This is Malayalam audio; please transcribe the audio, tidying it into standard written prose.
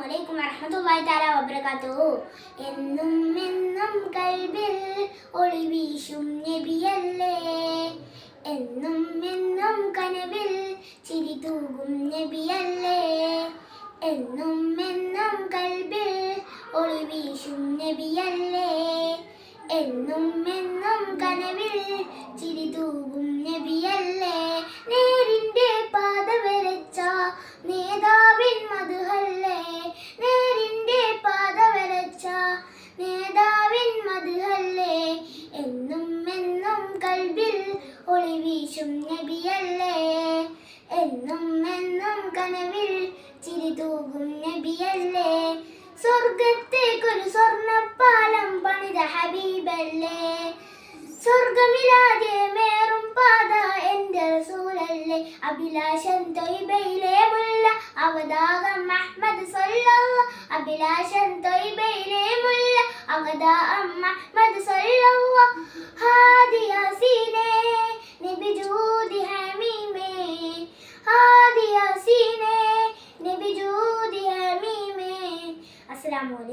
അലൈക്കും വറഹ്മത്തുള്ളാഹി തആല വബറകാതുഹു. എന്നും എന്നും കൽബിൽ ഒളി വീശും നബിയല്ലേ, എന്നും എന്നും കനവിൽ ചിരി തൂകും നബിയല്ലേ, എന്നും എന്നും കൽബിൽ ഒളി വീശും നബിയല്ലേ, എന്നും എന്നും കനവിൽ ചിരി തൂകും നബിയല്ലേ. നേരിന്റെ പാത വരച്ച നേതാവിൻ മദ്ഹല്ലേ, നേരിന്റെ പാത വരച്ച നേതാവിൻ മദ്ഹല്ലേ, എന്നും എന്നും കൽബിൽ ഒളി വീശും നബിയല്ലേ, എന്നും എന്നും കനവിൽ ചിരി തൂകും നബിയല്ലേ. സ്വർഗത്തേക്കൊരു സ്വർണ്ണപ്പാലം പണിത ഹബീബല്ലേ, സ്വർഗമിലാതെ മേറും പാത എന്റെ റസൂലല്ലേ. അഭിലാഷൻ ത്വയ്ബയിലെ മുല്ല അവതാകം അഹ്മദ് സ്വല്ലല്ലാഹ്, അഭിലാഷൻ ത്വയ്ബയിലെ മുല്ല അവതാകം അഹ്മദ് സ്വല്ലല്ലാഹ്. ഹാദി യാസീനെ